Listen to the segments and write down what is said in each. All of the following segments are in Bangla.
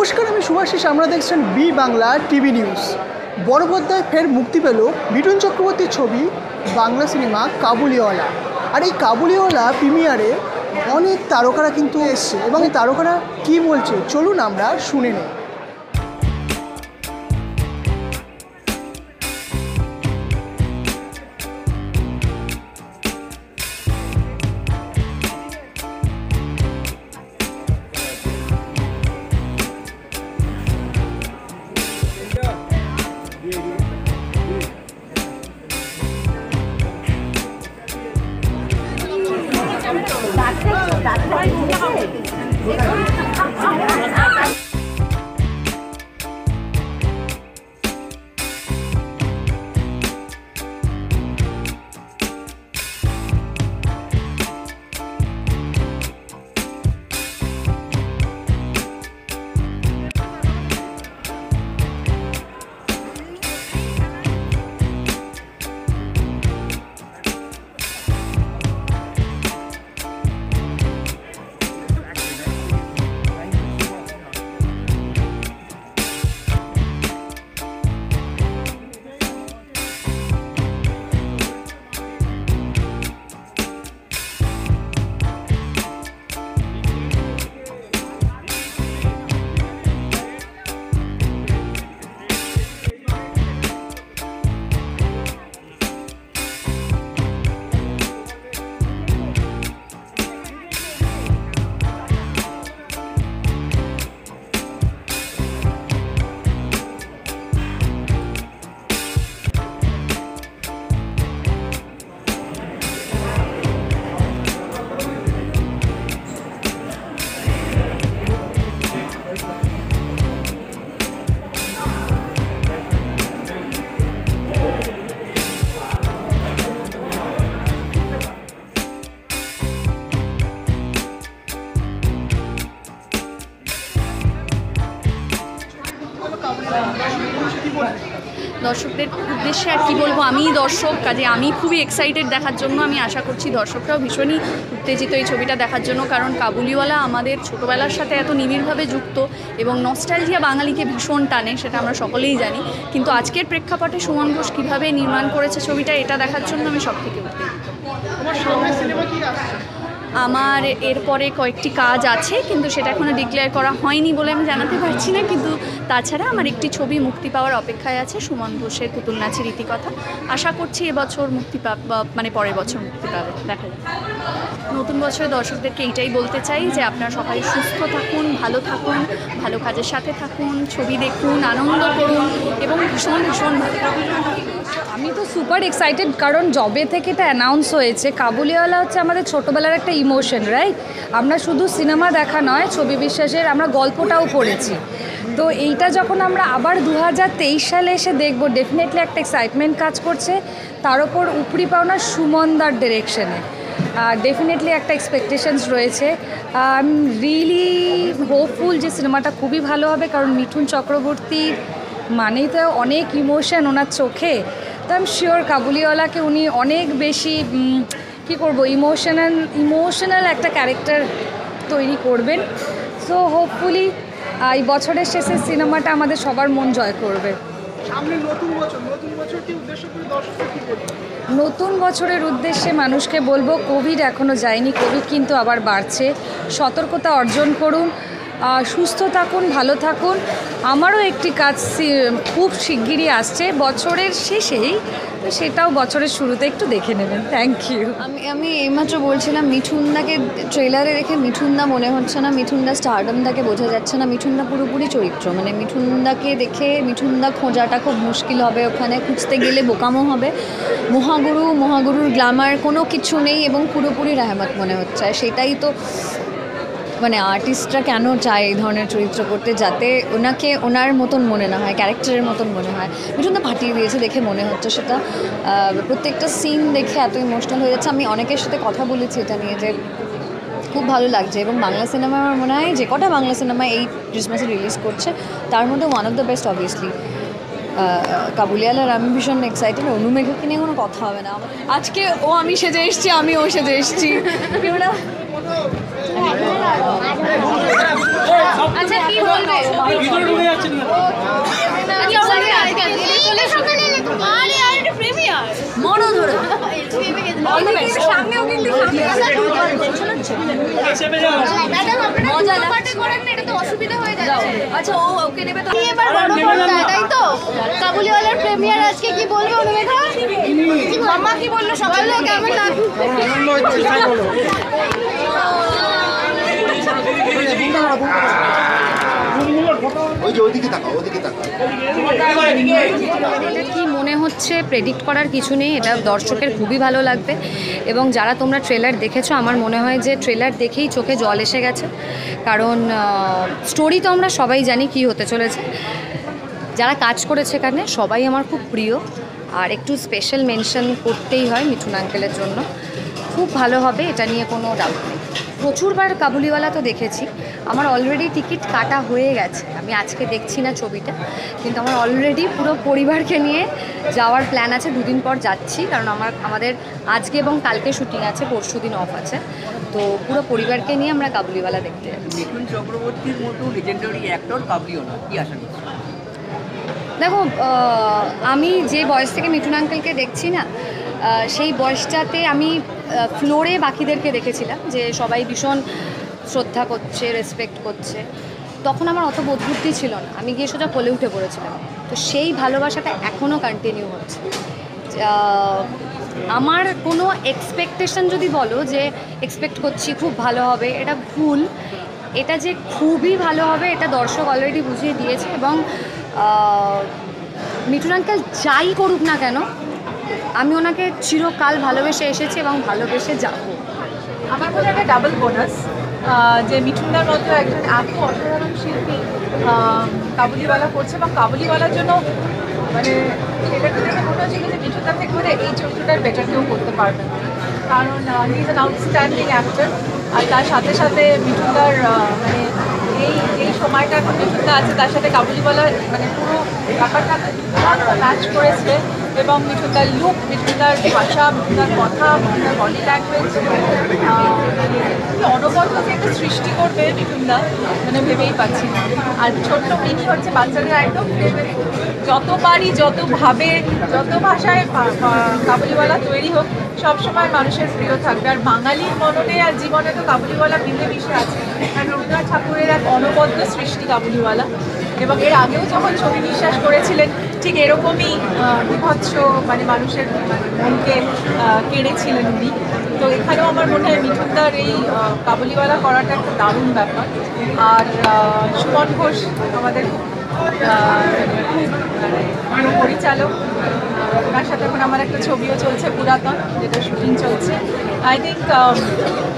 নমস্কার, আমি শুভাশিস। আমরা দেখছেন বি বাংলা টিভি নিউজ। বড় পর্দায় ফের মুক্তি পেল মিঠুন চক্রবর্তীর ছবি বাংলা সিনেমা কাবুলিওয়ালা। আর এই কাবুলিওয়ালা প্রিমিয়ারে অনেক তারকারা কিন্তু এসছে, এবং এই তারকারা কী বলছে চলুন আমরা শুনে নিই। দর্শকদের উদ্দেশ্যে আর কি বলবো, আমি দর্শক, কাজে আমি খুবই এক্সাইটেড দেখার জন্য। আমি আশা করছি দর্শকরাও ভীষণই উত্তেজিত এই ছবিটা দেখার জন্য, কারণ কাবুলিওয়ালা আমাদের ছোটোবেলার সাথে এত নিবিড়ভাবে যুক্ত এবং নস্টালজিয়া বাঙালিকে ভীষণ টানে, সেটা আমরা সকলেই জানি। কিন্তু আজকের প্রেক্ষাপটে সুমন ঘোষ কীভাবে নির্মাণ করেছে ছবিটা, এটা দেখার জন্য আমি সব থেকে উত্তেজিত। আমার এরপরে কয়েকটি কাজ আছে, কিন্তু সেটা এখনও ডিক্লেয়ার করা হয়নি বলে আমি জানাতে পারছি না। কিন্তু তাছাড়া আমার একটি ছবি মুক্তি পাওয়ার অপেক্ষায় আছে, সুমন ঘোষের পুতুল নাচের ইতিকথা। আশা করছি এবছর মুক্তি মানে পরের বছর মুক্তি পাবে, দেখা যাবে। নতুন বছরে দর্শকদেরকে এইটাই বলতে চাই যে আপনারা সবাই সুস্থ থাকুন, ভালো থাকুন, ভালো কাজের সাথে থাকুন, ছবি দেখুন, আনন্দ করুন এবং ভীষণ ভীষণ ভালো থাকুন। আমি তো সুপার এক্সাইটেড, কারণ জবে থেকে এটা অ্যানাউন্স হয়েছে। কাবুলিওয়ালা হচ্ছে আমাদের ছোটোবেলার একটা ইমোশন, রাইট? আমরা শুধু সিনেমা দেখা নয়, ছবি বিশ্বাসের আমরা গল্পটাও পড়েছি। তো এইটা যখন আমরা আবার 2023 সালে এসে দেখবো, ডেফিনেটলি একটা এক্সাইটমেন্ট কাজ করছে। তার ওপর উপরি পাওনা সুমনদার ডিরেকশনে ডেফিনেটলি একটা এক্সপেকটেশনস রয়েছে। আই এম রিয়েলি হোপফুল যে সিনেমাটা খুবই ভালো হবে, কারণ মিঠুন চক্রবর্তী মানেই তো অনেক ইমোশন ওনার চোখে। তো আই এম শিওর কাবুলিওয়ালাকে উনি অনেক বেশি কী করবো ইমোশনাল একটা ক্যারেক্টার তৈরি করবেন। সো হোপফুলি এই বছরের শেষে সিনেমাটা আমাদের সবার মন জয় করবে। নতুন বছরের উদ্দেশ্যে মানুষকে বলবো, কোভিড এখনও যায়নি, কোভিড কিন্তু আবার বাড়ছে। সতর্কতা অর্জন করুন, সুস্থ থাকুন, ভালো থাকুন। আমারও একটি কাজ খুব শিগগিরই আসছে বছরের শেষেই, তো সেটাও বছরের শুরুতে একটু দেখে নেবেন। Thank you. আমি এইমাত্র বলছিলাম, মিঠুনদাকে ট্রেলারে দেখে মিঠুনদা মনে হচ্ছে না, মিঠুনদা স্টারডমদাকে বোঝা যাচ্ছে না। মিঠুনদা পুরোপুরি চরিত্র, মানে মিঠুনদাকে দেখে মিঠুনদা খোঁজাটা খুব মুশকিল হবে, ওখানে খুঁজতে গেলে বোকামো হবে। মহাগুরুর গ্ল্যামার কোনো কিছু নেই এবং পুরোপুরি রেহমত মনে হচ্ছে। সেটাই তো মানে আর্টিস্টরা কেন চায় এই ধরনের চরিত্র করতে, যাতে ওনাকে ওনার মতন মনে না হয়, ক্যারেক্টারের মতন মনে হয়। মিঠুনদা ফাটিয়ে দিয়েছে দেখে মনে হচ্ছে, সেটা প্রত্যেকটা সিন দেখে এত ইমোশনাল হয়ে যাচ্ছে। আমি অনেকের সাথে কথা বলেছি এটা নিয়ে, যে খুব ভালো লাগছে। এবং বাংলা সিনেমা আমার মনে হয় যে কটা বাংলা সিনেমা এই ক্রিসমাসে রিলিজ করছে, তার মধ্যে one of the best obviously কাবুলিওয়ালার। আমি ভীষণ এক্সাইটেড। অনুমেঘাকে নিয়ে কোনো কথা হবে না আজকে। আমি সেজে এসেছি, ও সেজে এসেছি। আচ্ছা কি বলবে সামনেও কিন্তু অসুবিধা হয়ে যাচ্ছে। আচ্ছা ও ওকে নেবে তো এবার বড় পর্দায়, তাই তো? কাবুলিওয়ালার প্রিমিয়ার আজকে কি বলবে অনুমেঘা? মামা কি বললো? সবাই লোক কেমন লাগলো? এটা কি মনে হচ্ছে প্রেডিক্ট করার কিছু নেই, এটা দর্শকের খুবই ভালো লাগবে। এবং যারা তোমরা ট্রেলার দেখেছো, আমার মনে হয় যে ট্রেলার দেখেই চোখে জল এসে গেছে, কারণ স্টোরি তো আমরা সবাই জানি কি হতে চলেছে। যারা কাজ করেছে এখানে সবাই আমার খুব প্রিয়, আর একটু স্পেশাল মেনশন করতেই হয় মিঠুন আঙ্কেলের জন্য। খুব ভালো হবে, এটা নিয়ে কোনো ডাউট নেই। প্রচুরবার কাবুলিওয়ালা তো দেখেছি, আমার অলরেডি টিকিট কাটা হয়ে গেছে। আমি আজকে দেখছি না ছবিটা, কিন্তু আমার অলরেডি পুরো পরিবারকে নিয়ে যাওয়ার প্ল্যান আছে। দুদিন পর যাচ্ছি, কারণ আমাদের আজকে এবং কালকে শুটিং আছে, পরশু দিন অফ আছে। তো পুরো পরিবারকে নিয়ে আমরা কাবুলিওয়ালা দেখতে যাচ্ছি। মিঠুন চক্রবর্তীর মতো লেজেন্ডারি অ্যাক্টর কাবুলিওয়ালা কি আশা করছে? দেখো, আমি যে বয়স থেকে মিঠুন আঙ্কেলকে দেখছি না, সেই বয়সটাতে আমি ফ্লোরে বাকিদেরকে দেখেছিলাম যে সবাই ভীষণ শ্রদ্ধা করছে, রেসপেক্ট করছে। তখন আমার অত বোধবুদ্ধি ছিল না, আমি গিয়ে সোজা কোলে উঠে পড়েছিলাম। তো সেই ভালোবাসাটা এখনও কন্টিনিউ হচ্ছে। আমার কোনো এক্সপেকটেশন যদি বলো যে এক্সপেক্ট করছি খুব ভালো হবে, এটা ভুল। এটা যে খুবই ভালো হবে এটা দর্শক অলরেডি বুঝিয়ে দিয়েছে। এবং মিঠুন আঙ্কেল যাই করুক না কেন, আমি ওনাকে চিরকাল ভালোবেসে এসেছি এবং ভালোবেসে যাব। আমার মনে একটা ডাবল বোনাস যে মিঠুনদার মতো একজন এত অসাধারণ শিল্পী কাবুলিওয়ালা করছে, এবং কাবুলিওয়ালার জন্য মানে এটা দেখে মনে হচ্ছিল যে মিঠুনদার থেকে বোধহয় এই চরিত্রটার বেটার কেউ করতে পারবে না, কারণ he is an outstanding actor. আর তার সাথে সাথে মিঠুনদার মানে এই সময়টা এখন মিঠুনদা আছে, তার সাথে কাবুলিওয়ালা মানে পুরো ব্যাপারটা ম্যাচ করেছে। এবং মিঠুনদার লুক, মিঠুনদার ভাষা, মিঠুনদার কথা, মিঠুনদার বডি ল্যাঙ্গুয়েজ, অনবদ্য যে একটা সৃষ্টি করবে মিঠুনদা মানে ভেবেই পাচ্ছি না। আর ছোট্ট মিনি হচ্ছে বাচ্চাদের একদম যতবারই যতভাবে যত ভাষায় কাবুলিওয়ালা তৈরি হোক সবসময় মানুষের প্রিয় থাকবে। আর বাঙালির মননে আর জীবনে তো কাবুলিওয়ালা মিলে মিশে আছে। আর রবীন্দ্রনাথ ঠাকুরের এক অনবদ্য সৃষ্টি কাবুলিওয়ালা। এবং এর আগেও যখন ছবি বিশ্বাস করেছিলেন ঠিক এরকমই বিভৎস মানে মানুষের মনকে কেড়েছিলেন উনি। তো এখানেও আমার মনে হয় মিঠুনদার এই কাবুলিওয়ালা করাটা একটা দারুণ ব্যাপার। আর সুমন ঘোষ আমাদের পরিচালক, ওনার সাথে এখন আমার একটা ছবিও চলছে পুরাতন, যেটা শুটিং চলছে। আই থিঙ্ক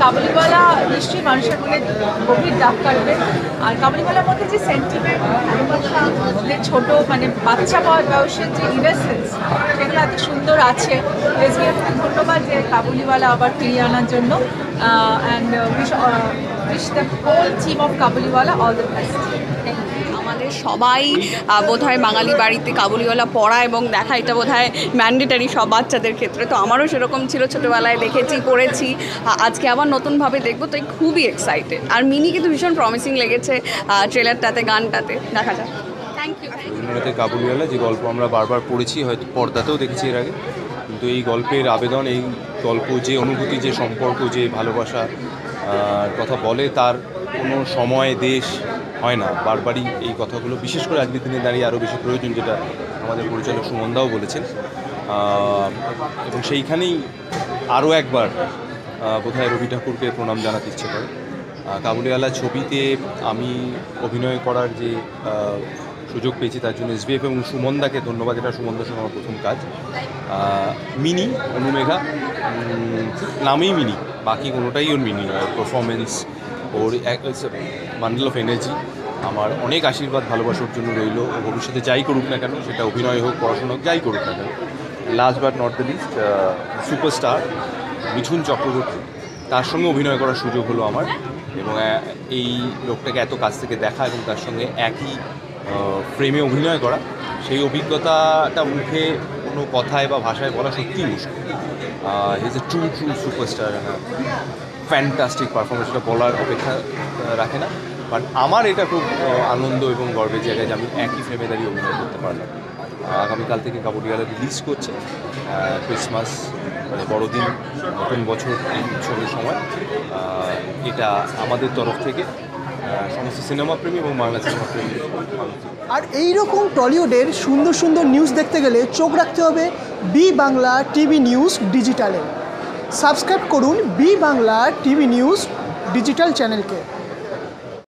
কাবুলিওয়ালা নিশ্চয়ই মানুষের মনে গভীর দাগ কাটবে। আর কাবুলিওয়ালার মধ্যে যে সেন্টিমেন্ট, ভালোবাসা, যে ছোটো মানে বাচ্চা বয়সের যে ইনোসেন্স, সেগুলো এত সুন্দর আছে। এসবিএফকে ধন্যবাদ যে কাবুলিওয়ালা আবার ফিরিয়ে আনার জন্য। And wish the whole team of Kabuliwala all the best. আমাদের সবাই বোধহয় বাঙালি বাড়িতে কাবুলিওয়ালা পড়া এবং দেখা এটা বোধহয় ম্যান্ডেটারি সব বাচ্চাদের ক্ষেত্রে। তো আমারও সেরকম ছিল, ছোটোবেলায় দেখেছি, পড়েছি, আজকে আবার নতুনভাবে দেখবো, তো খুবই এক্সাইটেড। আর মিনি কিন্তু ভীষণ প্রমিসিং লেগেছে ট্রেলারটাতে, গানটাতে। দেখা যাক। Thank you. রবীন্দ্রনাথের কাবুলিওয়ালা যে গল্প আমরা বারবার পড়েছি, হয়তো পর্দাতেও দেখেছি এর আগে, কিন্তু এই গল্পের আবেদন, এই গল্প যে অনুভূতি, যে সম্পর্ক, যে ভালোবাসা কথা বলে, তার কোনো সময় দেশ হয় না। বারবারই এই কথাগুলো বিশেষ করে আজকের দিনে দাঁড়িয়ে আরও বেশি প্রয়োজন, যেটা আমাদের পরিচালক সুমনদাও বলেছেন। এবং সেইখানেই আরও একবার বোধহয় রবি ঠাকুরকে প্রণাম জানাতে ইচ্ছে করে। কাবুলিওয়ালা ছবিতে আমি অভিনয় করার যে সুযোগ পেয়েছি তার জন্য এসবিএফ এবং সুমনদাকে ধন্যবাদ। এটা সুমনদার সঙ্গে আমার প্রথম কাজ। মিনি, অনুমেঘা নামেই মিনি, বাকি কোনোটাই ওর মিনি নয়। Performance, or bundle of energy, আমার অনেক আশীর্বাদ ভালোবাসার জন্য রইল। ও ভবিষ্যতে যাই করুক না কেন, সেটা অভিনয় হোক, পড়াশোনা হোক, যাই করুক না কেন। Last but not the least, superstar Mithun Chakraborty, তার সঙ্গে অভিনয় করার সুযোগ হলো আমার। এবং এই লোকটাকে এত কাছ থেকে দেখা এবং তার সঙ্গে একই ফ্রেমে অভিনয় করা, সেই অভিজ্ঞতাটা মুখে কোনো কথায় বা ভাষায় বলা সত্যিই মুশকিল। He is a true superstar, fantastic performance, এটা বলার অপেক্ষা রাখে না। বাট আমার এটা খুব আনন্দ এবং গর্বের জায়গায় যে আমি একই ফ্রেমে দাঁড়িয়ে অভিনয় করতে পারলাম। আগামীকাল থেকে কাবুলিওয়ালা রিলিজ করছে, ক্রিসমাস মানে বড়দিন, নতুন বছর, এই উৎসবের সময়। এটা আমাদের তরফ থেকে সমস্ত সিনেমা প্রেমী এবং বাংলা সিনেমা প্রেমী। আর এই রকম টলিউডের সুন্দর সুন্দর নিউজ দেখতে গেলে চোখ রাখতে হবে বি বাংলা টিভি নিউজ ডিজিটালে। সাবস্ক্রাইব করুন B Bangla TV news digital চ্যানেলকে।